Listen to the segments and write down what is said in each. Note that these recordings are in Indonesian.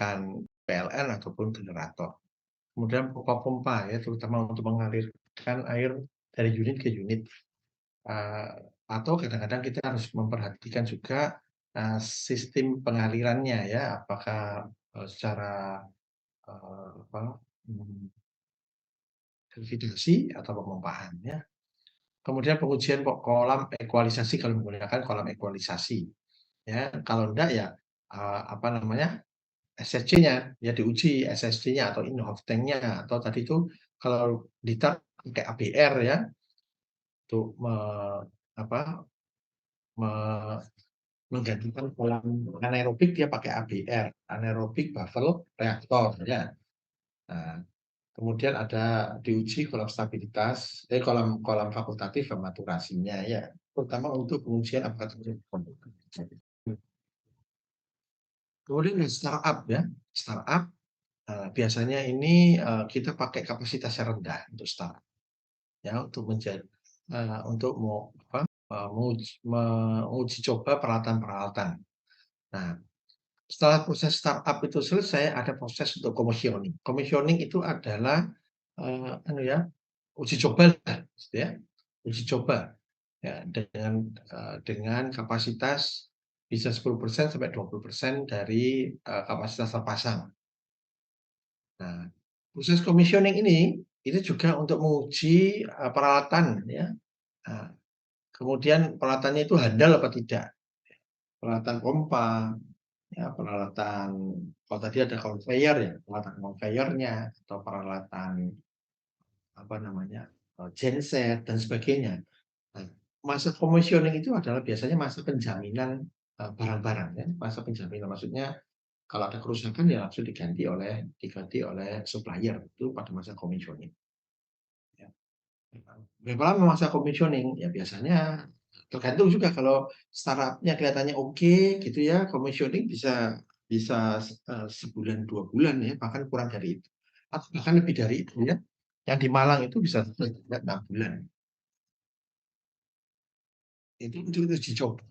menggunakan PLN ataupun generator. Kemudian pompa-pompa ya, terutama untuk mengalirkan air dari unit ke unit. Eee, atau kadang-kadang kita harus memperhatikan juga, sistem pengalirannya ya, apakah, secara, apa, mmm, irigasi atau pemompaan ya. Kemudian pengujian kolam ekualisasi kalau menggunakan kolam ekualisasi, ya. Kalau enggak ya, apa namanya, SSC-nya, ya diuji SSC-nya atau in of tank-nya atau tadi itu kalau di tap pakai ABR ya, untuk apa, me menggantikan kolam anaerobik dia pakai ABR, anaerobic buffer reactor ya. Nah, kemudian ada diuji kolam stabilitas, kolam kolam fakultatif dan maturasinya ya, terutama untuk pengujian apakah kemudian yang startup ya, startup, biasanya ini, kita pakai kapasitas yang rendah untuk startup ya, untuk untuk apa, menguji coba peralatan-peralatan. Nah, setelah proses startup itu selesai, ada proses untuk commissioning. Commissioning itu adalah, anu ya, uji coba lah, gitu ya, uji coba, ya dengan kapasitas bisa 10% sampai 20% dari, kapasitas terpasang. Nah, proses commissioning ini juga untuk menguji, peralatan ya, nah, kemudian peralatannya itu handal apa tidak, peralatan pompa, ya peralatan kalau tadi ada conveyor ya, peralatan conveyor-nya atau peralatan apa namanya, genset dan sebagainya. Nah, masa commissioning itu adalah biasanya masa penjaminan, barang-barang ya, masa penjaminan. Maksudnya kalau ada kerusakan ya langsung diganti oleh supplier, itu pada masa commissioning, ya. Berapa lama masa commissioning? Ya biasanya tergantung juga kalau startup-nya kelihatannya oke gitu ya, commissioning bisa bisa sebulan, 2 bulan ya, bahkan kurang dari itu. Atau bahkan lebih dari itu ya. Yang di Malang itu bisa sampai 6 bulan. Itu uji coba.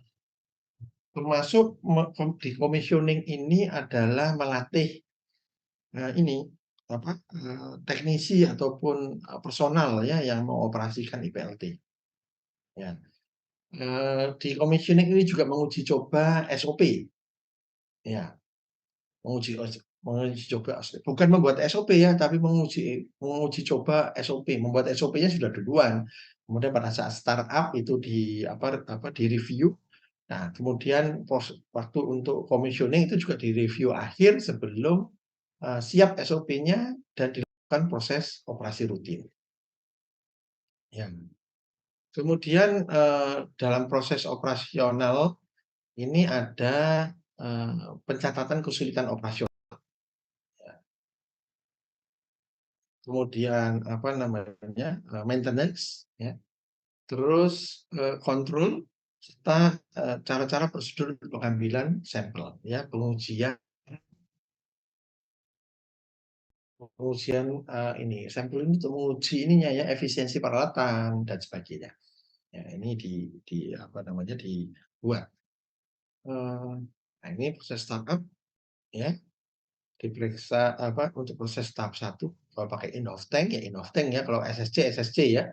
Termasuk di commissioning ini adalah melatih, ini, apa, teknisi ataupun, personal ya yang mengoperasikan IPLT, ya. Di commissioning ini juga menguji coba SOP, ya, menguji coba bukan membuat SOP ya, tapi menguji menguji coba SOP, membuat SOP-nya sudah duluan. Kemudian pada saat startup itu di-review. Nah, kemudian waktu untuk commissioning itu juga di-review akhir sebelum, siap SOP-nya dan dilakukan proses operasi rutin, ya. Kemudian, dalam proses operasional ini ada, pencatatan kesulitan operasional, kemudian apa namanya, maintenance ya, terus, kontrol serta, cara-cara prosedur pengambilan sampel ya, pengujian pengujian, ini sampel ini untuk menguji ininya ya, efisiensi peralatan dan sebagainya. Ya ini di apa namanya, dibuat. Nah ini proses startup ya. Diperiksa apa, untuk proses tahap satu kalau pakai Innovtank ya Innovtank ya, kalau SSC, SSC ya,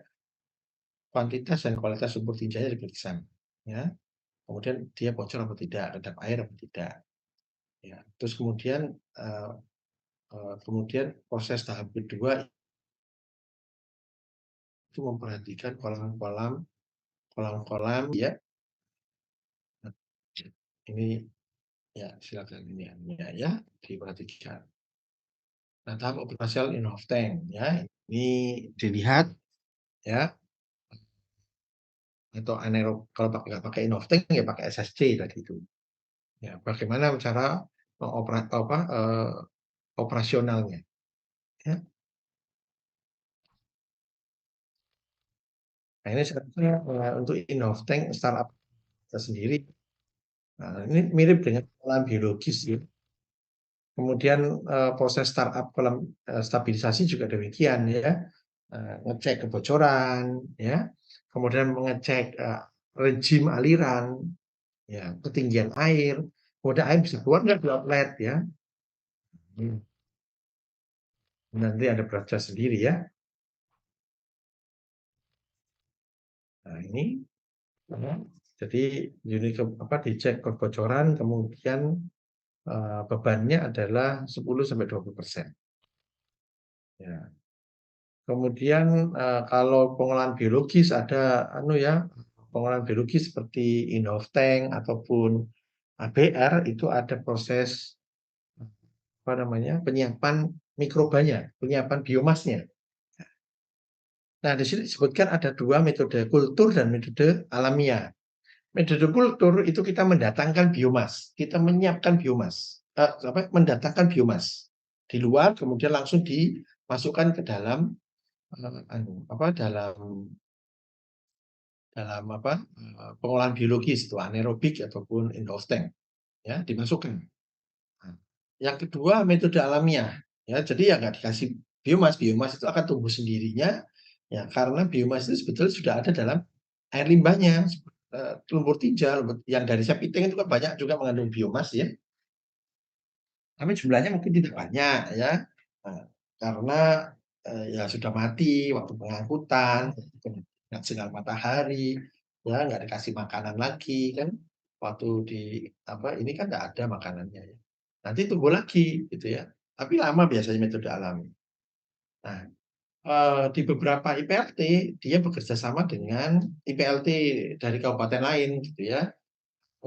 kuantitas dan kualitas sumber tinjanya diperiksa, ya. Kemudian dia bocor apa tidak, redap air apa tidak, ya. Terus kemudian, eee kemudian proses tahap kedua itu memperhatikan kolam-kolam ya. Nah, ini ya silakan ini anunya ya, diperhatikan. Nah, tahap operasional Innovtank ya, ini dilihat ya. Atau kalau nggak pakai Innovtank ya pakai SSC tadi itu. Ya, bagaimana cara operasionalnya, ya. Nah, ini seharusnya, untuk Innovtank startup kita sendiri, ini mirip dengan kolam biologis ya. Kemudian, proses startup kolam, stabilisasi juga demikian ya, ngecek kebocoran ya, kemudian mengecek, rejim aliran, ya, ketinggian air, kemudian air bisa keluar nggak di outlet ya. Hmm. Nanti ada baca sendiri ya. Nah ini, jadi unit dicek kebocoran, kemudian bebannya adalah 10-20%. Ya. Kemudian kalau pengolahan biologis ada pengolahan biologis seperti Inhofteng ataupun ABR itu ada proses penyiapan mikrobanya, penyiapan biomasnya. Nah, di sini disebutkan ada dua metode kultur dan metode alamiah. Metode kultur itu kita mendatangkan biomas, kita menyiapkan biomas, mendatangkan biomas di luar, kemudian langsung dimasukkan ke dalam dalam pengolahan biologis itu anaerobik ataupun endoftank ya dimasukkan. Nah, yang kedua metode alamiah ya jadi ya nggak dikasih biomas, biomas itu akan tumbuh sendirinya ya karena biomas itu sebetulnya sudah ada dalam air limbahnya, lumpur tinja yang dari Sepiteng itu kan banyak juga mengandung biomas ya. Tapi jumlahnya mungkin tidak banyak ya, eee, karena, ya sudah mati waktu pengangkutan, kena sinar matahari, ya nggak dikasih makanan lagi kan, waktu ini kan nggak ada makanannya ya. Nanti tumbuh lagi gitu ya, tapi lama biasanya metode alami. Nah, di beberapa IPLT dia bekerja sama dengan IPLT dari kabupaten lain gitu ya,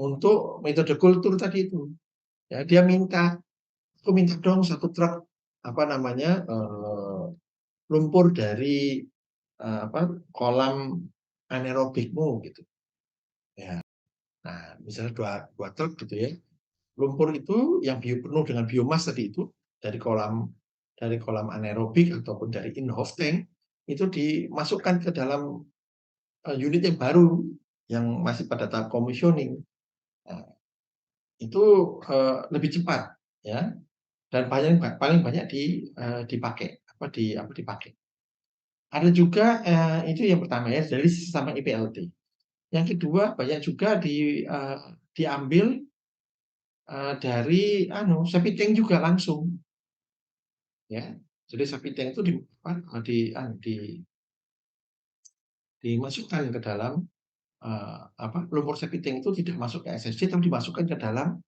untuk metode kultur tadi itu. Ya dia minta, "Aku minta dong satu truk, lumpur dari, kolam anaerobikmu," gitu. Ya. Nah, misalnya dua truk gitu ya, lumpur itu yang penuh dengan biomas tadi itu, dari kolam anaerobik ataupun dari in-house tank, itu dimasukkan ke dalam, unit yang baru, yang masih pada tahap commissioning. Nah, itu, lebih cepat ya, dan paling banyak dipakai, dipakai. Ada juga, itu yang pertama ya, dari sesama IPLT. Yang kedua, banyak juga diambil, dari septic tank juga langsung, ya. Jadi septic tank itu dimasukkan ke dalam, lumpur septic tank itu tidak masuk ke SSC, tapi dimasukkan ke dalam,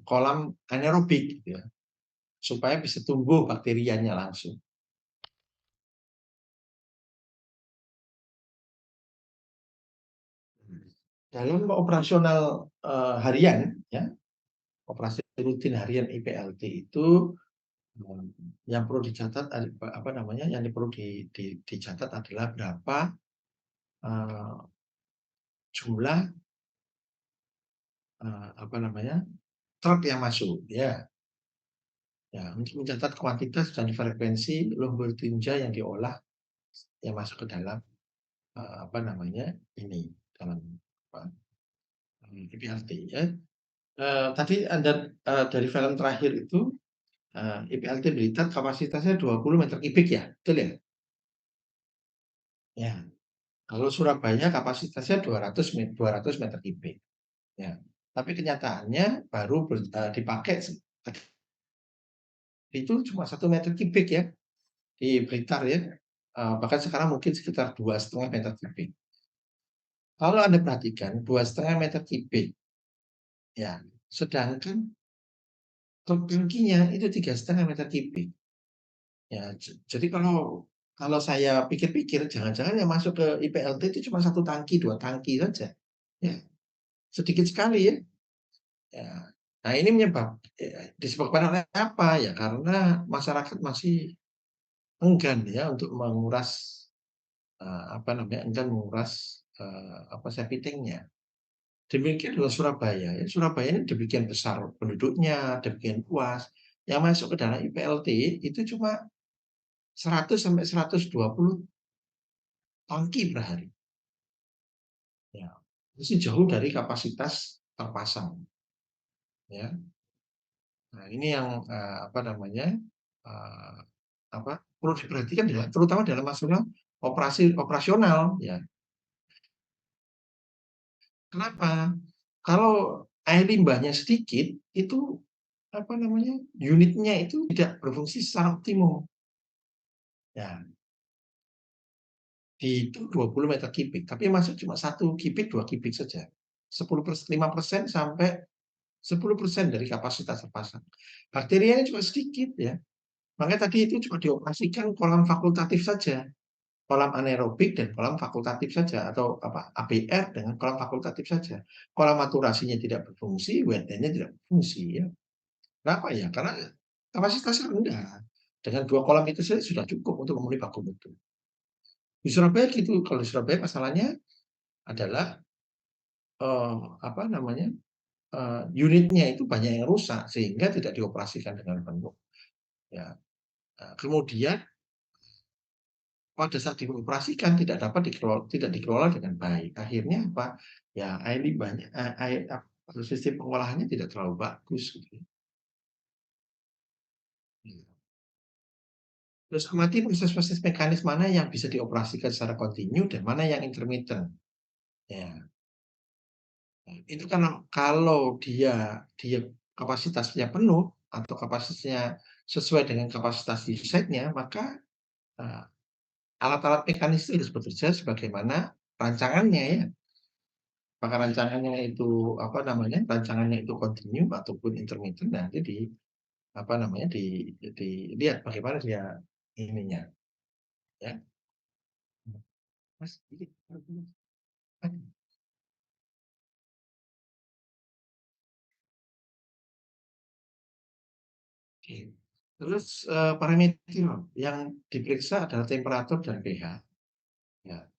kolam anaerobik gitu ya, supaya bisa tumbuh bakterianya langsung. Dalam operasional, harian ya, operasi rutin harian IPLT itu, yang perlu dicatat yang perlu dicatat adalah berapa, eee, jumlah, truk yang masuk, ya. Ya, untuk mencatat kuantitas dan frekuensi lumpur tinja yang diolah, yang masuk ke dalam, dalam apa, IPLT ya. Tadi Anda, dari film terakhir itu, IPLT Blitar kapasitasnya 20 meter kubik ya, betul ya? Ya. Kalau Surabaya kapasitasnya 200 meter kubik, ya. Tapi kenyataannya baru dipakai itu cuma 1 meter kubik ya, di Blitar ya, bahkan sekarang mungkin sekitar 2,5 meter kubik. Kalau Anda perhatikan 2,5 meter kubik, ya, sedangkan truk tangkinya itu 3,5 meter kubik. Ya, jadi kalau saya pikir-pikir, jangan-jangan yang masuk ke IPLT itu cuma 1 tangki, 2 tangki saja, ya, sedikit sekali ya. Ya. Nah ini disebabkan oleh apa? Ya karena masyarakat masih enggan ya untuk menguras, enggan menguras, septic tank-nya. Demikian juga Surabaya ya, Surabaya ini demikian besar penduduknya, demikian luas, yang masuk ke dalam IPLT itu cuma 100 sampai 120 tangki per hari. Ya, masih jauh dari kapasitas terpasang, ya. Nah, ini yang, eee, perlu diperhatikan ya, terutama dalam masalah operasional, ya. Kenapa? Kalau air limbahnya sedikit, itu apa namanya, unitnya itu tidak berfungsi secara optimum. Ya, itu 20 meter kubik, tapi masuk cuma 1 kubik, 2 kubik saja. 5% sampai 10% dari kapasitas terpasang. Bakterianya cuma sedikit ya. Makanya tadi itu cuma dioperasikan kolam fakultatif saja. Kolam anaerobik dan kolam fakultatif saja atau apa ABR dengan kolam fakultatif saja. Kolam maturasinya tidak berfungsi, WT-nya tidak berfungsi ya. Kenapa ya? Karena kapasitasnya rendah. Dengan 2 kolam itu saja sudah cukup untuk memenuhi baku mutu. Di Surabaya gitu, kalau di Surabaya masalahnya adalah apa namanya unitnya itu banyak yang rusak sehingga tidak dioperasikan dengan penuh. Ya, kemudian pada saat dioperasikan tidak dikelola dengan baik. Akhirnya apa? Ya air limbahnya, air sistem pengolahannya tidak terlalu bagus. Gitu. Ya. Terus amati proses-proses mekanis mana yang bisa dioperasikan secara kontinu dan mana yang intermittent. Ya, itu kan kalau dia kapasitasnya penuh atau kapasitasnya sesuai dengan kapasitas di site-nya, maka eh, alat-alat mekanis itu harus bekerja sebagaimana rancangannya ya. Maka rancangannya itu apa namanya? Rancangannya itu kontinu ataupun intermittent nanti di apa namanya? Dilihat bagaimana dia ininya ya. Mas, dikit. Oke. Terus parameter yang diperiksa adalah temperatur dan pH. Ya.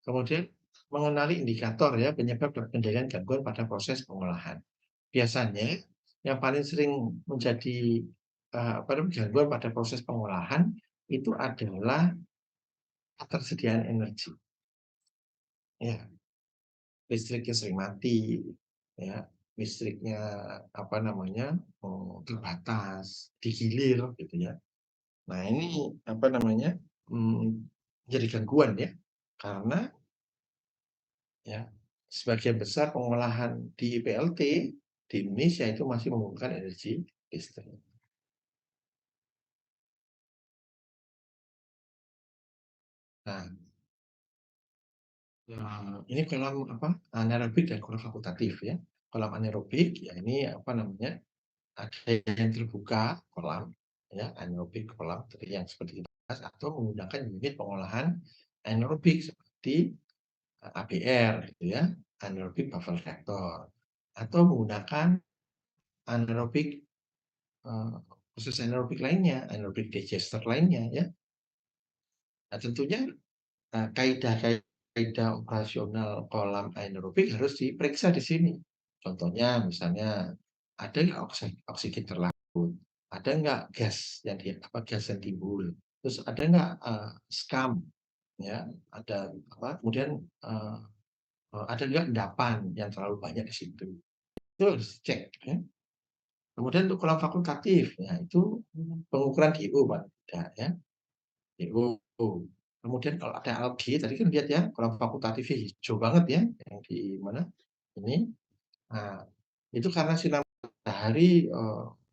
Kemudian mengenali indikator ya penyebab dan pengendalian gangguan pada proses pengolahan. Biasanya yang paling sering menjadi apa namanya, gangguan pada proses pengolahan itu adalah ketersediaan energi. Ya, listriknya sering mati, ya, listriknya apa namanya terbatas, digilir gitu ya. Nah ini apa namanya jadi gangguan ya, karena ya sebagian besar pengolahan di PLT di Indonesia itu masih menggunakan energi listrik. Nah, ini kolam apa anaerobik dan kolam fakultatif ya. Kolam anaerobik ya ini apa namanya ada yang terbuka kolam ya anaerobik kolam tadi yang seperti kita bahas atau menggunakan unit pengolahan anaerobik seperti ABR gitu ya anaerobik buffer reactor atau menggunakan anaerobik proses anaerobik lainnya anaerobik digester lainnya ya. Nah, tentunya kaidah-kaidah operasional kolam anaerobik harus diperiksa di sini. Contohnya misalnya ada nggak oksigen terlarut, ada nggak gas yang timbul, terus ada nggak scum, ya, ada apa, kemudian ada nggak endapan yang terlalu banyak di situ. Itu harus dicek. Ya. Kemudian untuk kolam fakultatif, ya itu pengukuran DO, Pak. Ya, DO. Kemudian kalau ada algae, tadi kan lihat ya, kolam fakultatifnya hijau banget ya, yang di mana ini. Nah, itu karena sinar matahari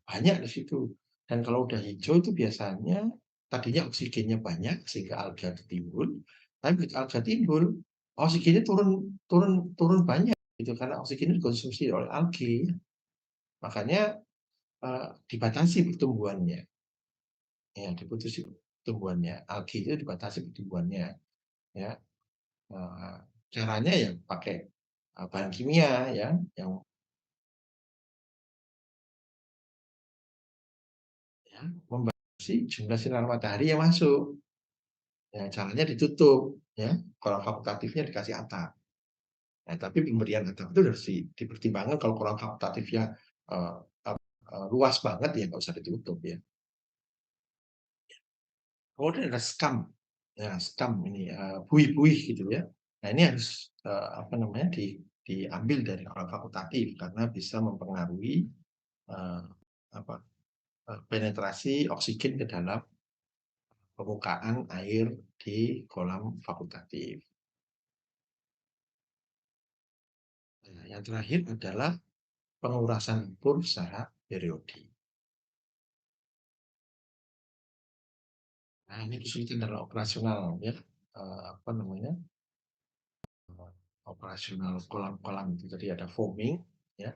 banyak di situ. Dan kalau udah hijau itu biasanya tadinya oksigennya banyak sehingga alga timbul, tapi begitu alga timbul, oksigennya turun turun turun banyak gitu karena oksigen dikonsumsi oleh algae. Makanya dibatasi pertumbuhannya. Ya, diputusi pertumbuhannya. Algae itu dibatasi pertumbuhannya, ya. Caranya ya pakai bahan kimia ya yang ya, membatasi jumlah sinar matahari yang masuk. Ya, caranya ditutup ya. Kalau fakultatifnya dikasih atap. Nah, tapi pemberian atap itu harus dipertimbangkan kalau kolam fakultatifnya uh, luas banget ya nggak usah ditutup ya. Kemudian ada scam. Ya, scam ini buih-buih gitu ya. Nah, ini harus apa namanya diambil dari kolam fakultatif karena bisa mempengaruhi uh, apa penetrasi oksigen ke dalam permukaan air di kolam fakultatif. Nah, yang terakhir adalah pengurasan lumpur secara periodik. Nah, ini kesulitan dalam operasional ya, apa namanya, operasional kolam-kolam itu tadi ada foaming ya,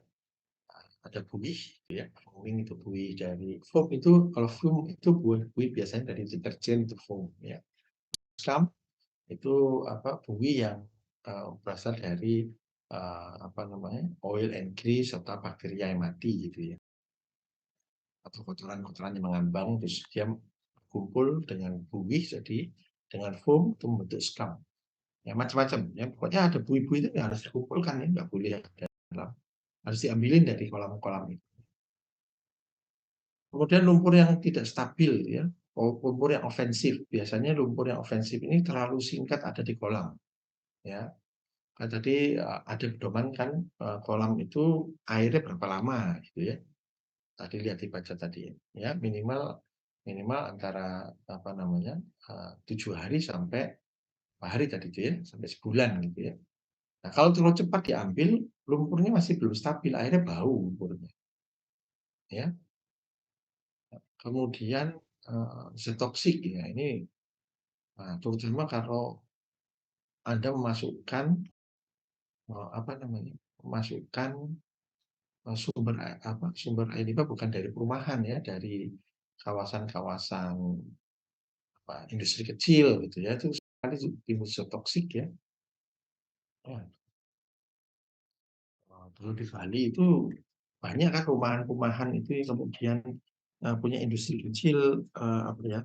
ada buih gitu ya. Foaming itu buih dari foam itu kalau foam itu buih biasanya dari deterjen itu foam ya. Scum itu apa, buih yang, berasal dari, apa namanya, oil and grease serta bakteri yang mati gitu ya. Atau kotoran-kotoran yang mengambang terus dia kumpul dengan buih jadi dengan foam itu membentuk scum. Ya macam-macam ya, pokoknya ada buih-buih itu ya harus dikumpulkan ya, nggak boleh ada dalam, harus diambilin dari kolam-kolam itu. Kemudian lumpur yang tidak stabil ya, lumpur yang ofensif. Biasanya lumpur yang ofensif ini terlalu singkat ada di kolam ya. Kan tadi ada pedoman kan, kolam itu airnya berapa lama gitu ya. Tadi lihat dibaca tadi ya, minimal minimal antara apa namanya, 7 hari sampai berapa hari tadi itu ya, sampai sebulan gitu ya. Nah, kalau terlalu cepat diambil, lumpurnya masih belum stabil, akhirnya bau lumpurnya, ya. Kemudian, zat toksik ya, ini, terutama kalau Anda memasukkan, apa namanya, memasukkan, sumber air limbah bukan dari perumahan ya, dari kawasan-kawasan, industri kecil gitu ya, itu sekali timbul zat toksik ya. Ya, dulu di Bali itu banyak kan rumahan-rumahan itu yang kemudian, punya industri kecil, apa ya,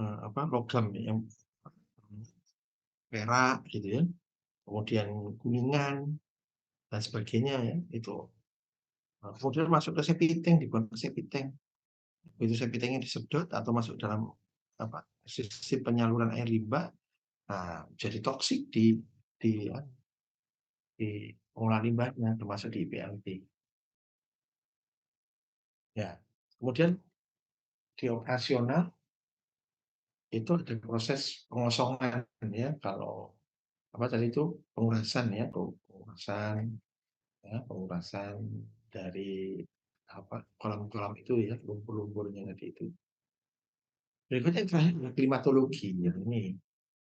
apa, logam ya, yang perak gitu ya, kemudian kuningan dan sebagainya ya, itu. Kemudian masuk ke septic tank, dibuang ke septic tank. Begitu septic tank-nya disedot atau masuk dalam apa, sistem penyaluran air limbah, nah jadi toksik di di pengolahan limbahnya, termasuk di IPLT. Ya, kemudian di operasional itu ada proses pengosongan ya, kalau apa tadi itu, pengurasan ya, pengurasan ya, pengurasan dari apa, kolam-kolam itu ya, lumpur-lumpurnya tadi itu. Berikutnya yang terakhir adalah klimatologi ya, ini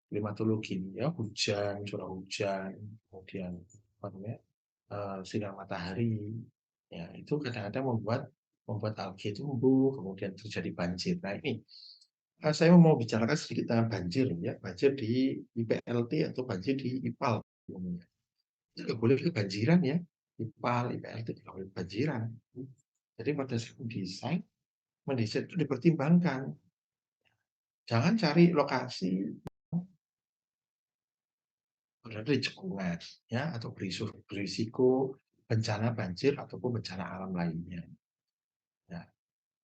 klimatologi ya, hujan, curah hujan, kemudian apa namanya, sinar matahari, ya itu kadang-kadang membuat membuat alga tumbuh, kemudian terjadi banjir. Nah ini, saya mau bicarakan sedikit tentang banjir ya, banjir di IPLT atau banjir di IPAL umumnya. Itu nggak boleh kebanjiran ya, IPAL, IPLT nggak boleh kebanjiran. Jadi pada saat mendesain itu dipertimbangkan. Jangan cari lokasi berada di cekungan ya, atau berisiko bencana banjir ataupun bencana alam lainnya. Ya.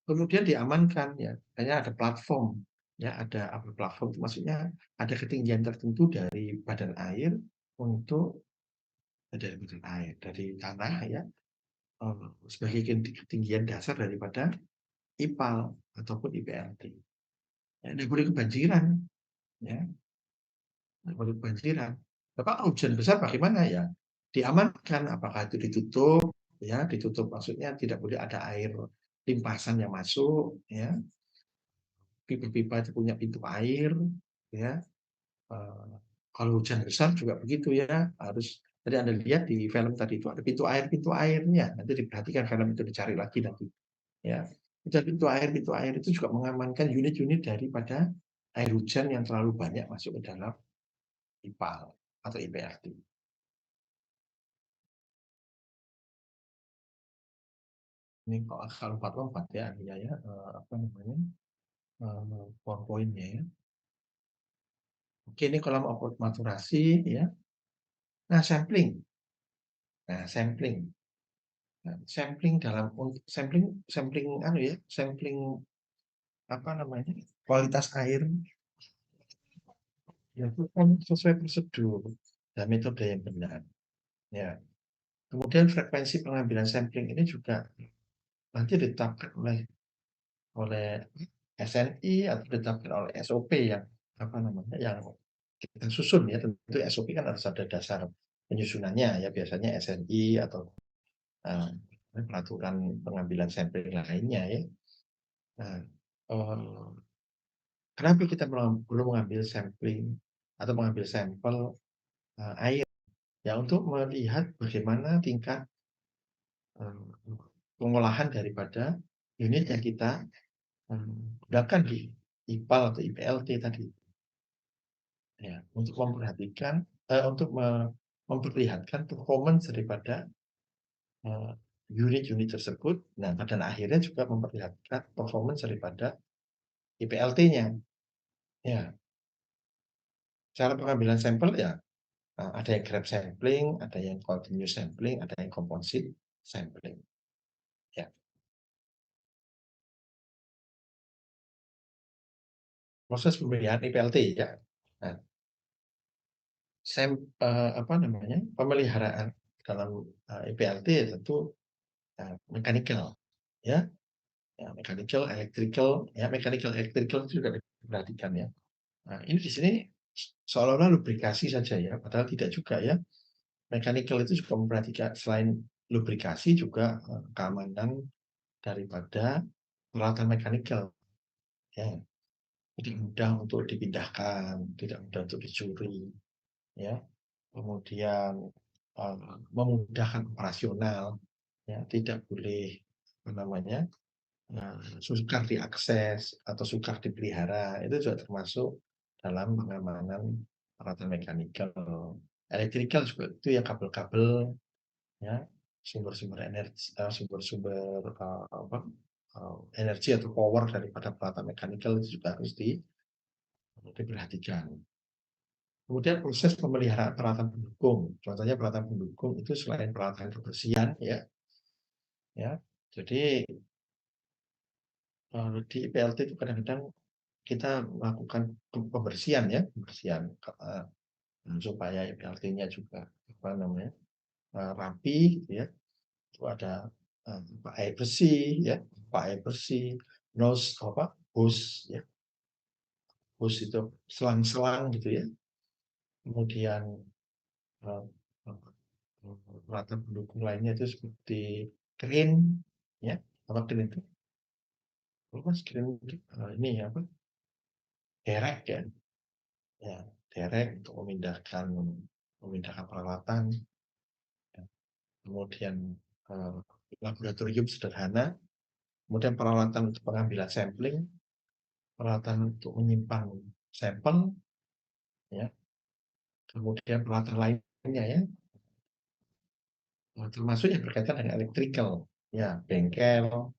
Kemudian diamankan ya, hanya ada platform ya, ada apa, platform itu maksudnya ada ketinggian tertentu dari badan air untuk dari badan air dari tanah ya, sebagai ketinggian dasar daripada IPAL ataupun IPLT. Ya, tidak boleh kebanjiran ya, tidak boleh kebanjiran. Bapak hujan besar bagaimana ya? Diamankan, apakah itu ditutup ya, ditutup maksudnya tidak boleh ada air limpasan yang masuk ya, pipa-pipa itu punya pintu air ya. Eee, Kalau hujan besar juga begitu ya, harus tadi Anda lihat di film tadi itu ada pintu airnya, nanti diperhatikan film itu dicari lagi nanti ya. Itu pintu air itu juga mengamankan unit-unit daripada air hujan yang terlalu banyak masuk ke dalam IPAL atau IPLT. Ini kalau 4 lompat ya, Ania ya, apa namanya, PowerPoint-nya ya. Oke, ini kolam maturasi ya. Nah, sampling. Nah, sampling. Nah, sampling dalam sampling sampling anu ya, sampling apa namanya, kualitas air dilakukan sesuai prosedur dan metode yang benar. Ya. Kemudian frekuensi pengambilan sampling ini juga nanti ditetapkan oleh oleh SNI atau ditetapkan oleh SOP yang apa namanya, yang kita susun ya. Tentu SOP kan harus ada dasar penyusunannya ya, biasanya SNI atau uh, peraturan pengambilan sampling lainnya ya. Nah, kenapa kita perlu mengambil sampling atau mengambil sampel air ya untuk melihat bagaimana tingkat pengolahan daripada unit yang kita gunakan di IPAL atau IPLT tadi. Ya, untuk memperhatikan, untuk memperlihatkan performance daripada unit-unit tersebut. Nah, dan akhirnya juga memperlihatkan performance daripada IPLT-nya. Ya, cara pengambilan sampel ya ada yang grab sampling, ada yang continuous sampling, ada yang composite sampling. Ya, proses pemilihan IPLT ya. Nah, apa namanya, pemeliharaan dalam IPLT tentu mechanical, ya, mechanical, electrical, ya mechanical, electrical itu juga diperhatikan ya. Nah, ini di sini seolah-olah lubrikasi saja ya, padahal tidak juga ya. Mechanical itu juga memperhatikan selain lubrikasi juga keamanan daripada peralatan mechanical, ya. Tidak mudah untuk dipindahkan, tidak mudah untuk dicuri, ya. Kemudian memudahkan operasional, ya, tidak boleh apa namanya sukar diakses atau sukar dipelihara, itu juga termasuk dalam pengamanan peralatan mekanikal. Elektrikal juga itu ya kabel-kabel, ya, sumber-sumber energi, sumber-sumber apa, energi atau power daripada peralatan mekanikal itu juga harus diperhatikan. Kemudian proses pemeliharaan peralatan pendukung, contohnya peralatan pendukung itu selain peralatan kebersihan, ya. Jadi di PLT itu kadang-kadang kita melakukan pembersihan ya, pembersihan supaya PLT-nya juga apa namanya rapi, gitu ya. Itu ada air bersih, ya, air bersih, nose apa, hose, ya, hose itu selang-selang gitu ya. Kemudian eh, peralatan pendukung lainnya itu seperti crane, ya, apa crane itu? Apa crane itu? Ini apa? Derek ya, ya, derek untuk memindahkan peralatan, ya. Kemudian eh, laboratorium sederhana, kemudian peralatan untuk pengambilan sampling, peralatan untuk menyimpan sampel, ya, kemudian peralatan lainnya ya, termasuk yang berkaitan dengan electrical, ya, bengkel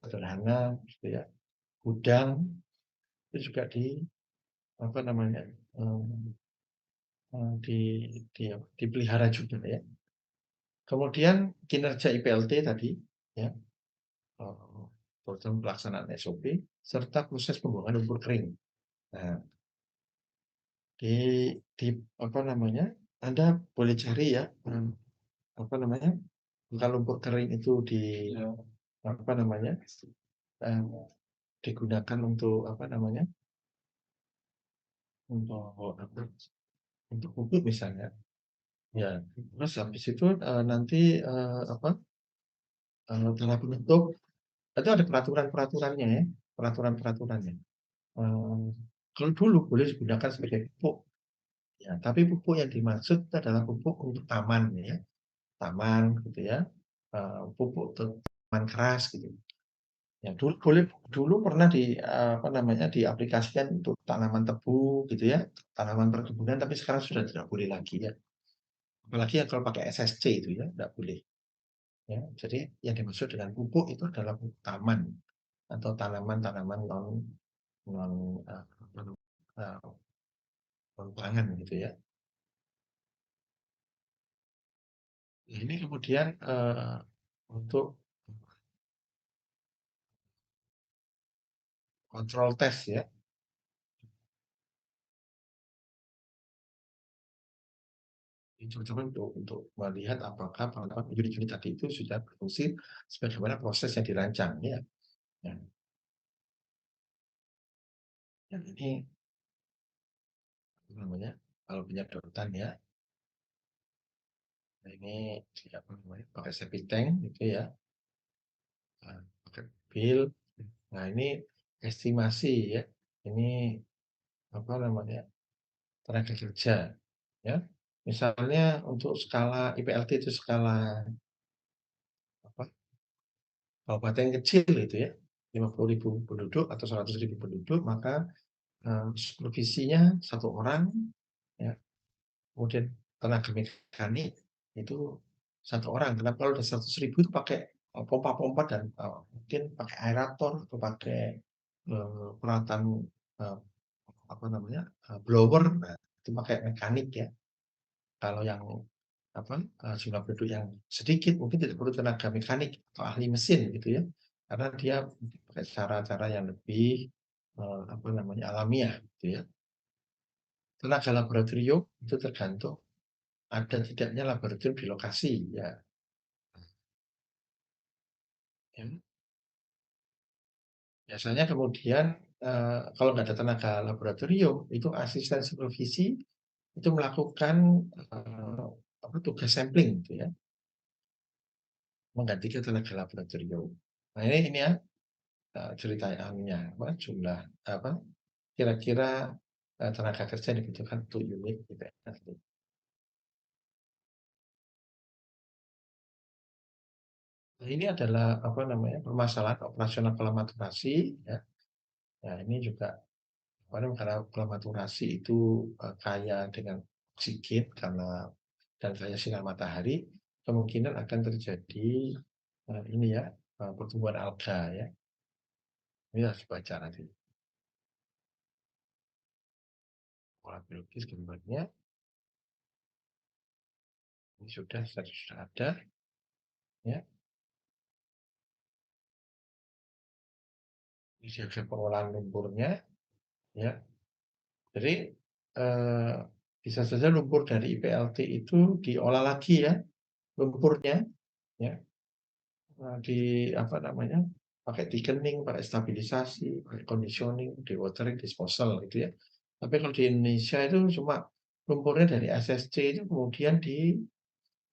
sederhana, gitu ya, gudang itu juga apa namanya di, dipelihara juga ya. Kemudian kinerja IPLT tadi, ya, program pelaksanaan SOP serta proses pembuangan lumpur kering. Nah, di di apa namanya, Anda boleh cari ya, apa namanya, kalau lumpur kering itu apa namanya, digunakan untuk apa namanya, untuk apa, untuk pupuk misalnya, ya. Terus habis itu nanti apa, tanah penutup itu ada peraturan-peraturannya ya, peraturan-peraturannya. Kalau dulu boleh digunakan sebagai pupuk, ya, tapi pupuk yang dimaksud adalah pupuk untuk taman ya, taman gitu ya, pupuk untuk tanaman keras gitu. Ya dulu pernah apa namanya, diaplikasikan untuk tanaman tebu gitu ya, tanaman perkebunan, tapi sekarang sudah tidak boleh lagi ya. Apalagi ya kalau pakai SSC itu ya, tidak boleh. Ya, jadi yang dimaksud dengan pupuk itu adalah pupuk taman atau tanaman-tanaman non non non pangan gitu ya. Ini kemudian untuk kontrol tes ya. Coba untuk melihat apakah unit-unit tadi itu sudah berfungsi sebagaimana proses yang dirancang ya. Ya, dan ini apa namanya, kalau punya dotan ya, nah ini apa namanya, pakai septic tank gitu ya, pakai bil. Nah ini estimasi ya, ini apa namanya, tenaga kerja, ya. Misalnya untuk skala IPLT itu skala apa, kabupaten kecil itu ya, 50.000 penduduk atau 100.000 penduduk, maka, supervisinya 1 orang, ya. Kemudian tenaga mekanik itu 1 orang. Kenapa kalau udah 100.000 itu pakai, pompa-pompa dan, mungkin pakai aerator atau pakai, peralatan, eee, apa namanya, blower, nah itu pakai mekanik ya. Kalau yang apa, jumlah penduduk yang sedikit mungkin tidak perlu tenaga mekanik atau ahli mesin gitu ya. Karena dia pakai cara-cara yang lebih, apa namanya, alamiah gitu ya. Tenaga laboratorium itu tergantung ada tidaknya laboratorium di lokasi ya. Ya, biasanya kemudian, kalau nggak ada tenaga laboratorium, itu asisten supervisi itu melakukan, apa, tugas sampling gitu ya, menggantikan tenaga laboratorium. Nah ini ya, cerita anunya, apa, jumlah apa, kira-kira, tenaga kerja yang dibutuhkan untuk unit IPS. Nah ini adalah, apa namanya, permasalahan operasional kolaborasi ya. Nah ini juga karena kolaborasi itu, kaya dengan oksigen karena dan kaya sinar matahari, kemungkinan akan terjadi, ini ya, pertumbuhan alga ya. Ini harus dibaca nanti pola biologis gambarnya, ini sudah ada ya. Ini diagram pengolahan lumpurnya ya. Jadi, eee, bisa saja lumpur dari IPLT itu diolah lagi ya, lumpurnya ya. Di apa namanya, pakai thickening, pakai stabilisasi, pakai conditioning, dewatering, disposal gitu ya. Tapi kalau di Indonesia itu cuma lumpurnya dari SSC itu kemudian di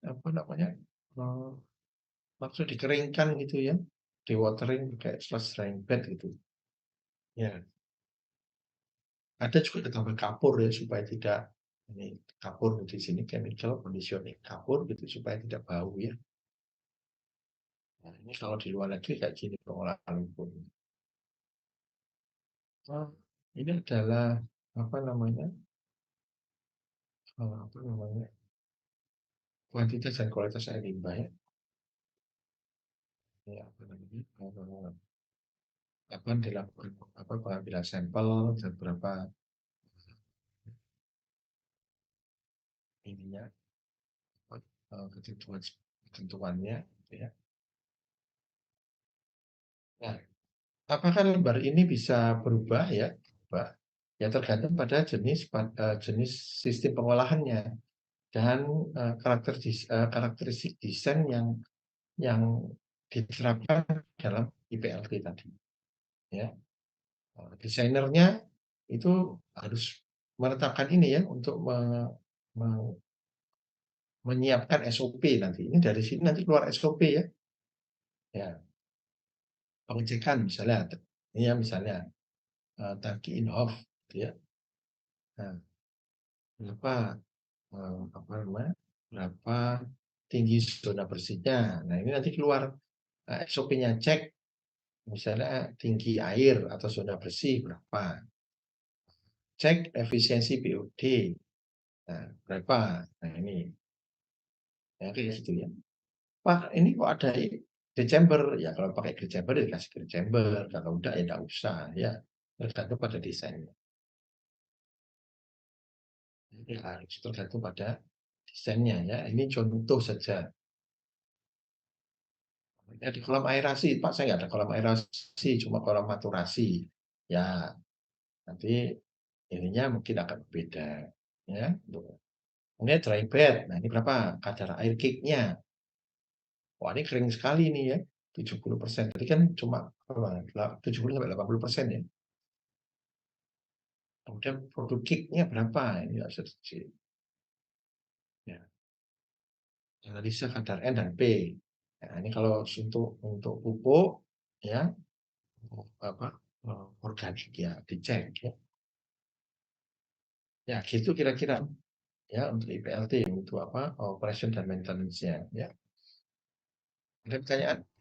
apa namanya, eee, langsung dikeringkan gitu ya, dewatering pakai sludge drying bed gitu. Ya, ada juga ditambah kapur ya supaya tidak ini kapur di sini chemical conditioning kapur gitu supaya tidak bau ya. Nah, ini kalau di luar negeri kayak gini pengolahan lumpur. Oh, ini adalah apa namanya, apa namanya, kuantitas dan kualitas air limbah ya. Ini apa namanya, kapan dilakukan apa, pengambilan sampel dan berapa ininya, apa, ketentuannya gitu ya. Nah, apakah lembar ini bisa berubah ya? Berubah. Ya tergantung pada jenis sistem pengolahannya dan, karakteristik desain yang diterapkan dalam IPLT tadi, ya. Desainernya itu harus menetapkan ini ya, untuk me menyiapkan SOP nanti. Ini dari sini nanti keluar SOP ya. Ya, pengecekan misalnya, ini ya misalnya, tangki in-off gitu ya. Nah, berapa, apa namanya, berapa tinggi zona bersihnya. Nah, ini nanti keluar, SOP-nya, cek misalnya tinggi air atau zona bersih berapa, cek efisiensi BOD, nah berapa, nah ini, ya kayak gitu ya. Pak ini kok ada Desember, ya kalau pakai Desember ya dikasih Desember, kalau enggak ya enggak usah ya, tergantung pada desainnya. Jadi harus tergantung pada desainnya ya, ini contoh saja. Ya di kolam aerasi, Pak saya nggak ada kolam aerasi, cuma kolam maturasi. Ya nanti ininya mungkin akan berbeda ya. Kemudian dry bed, nah ini berapa kadar air kick-nya. Wah ini kering sekali nih ya, 70%. Tadi kan cuma berapa, 70 sampai 80% ya. Kemudian produk kick-nya berapa, ini harus ya. Analisa kadar N dan P. Nah ini kalau untuk pupuk ya, apa, organik ya, dicek ya. Ya gitu kira-kira ya untuk IPLT, untuk apa, operation dan maintenance-nya ya. Ada pertanyaan?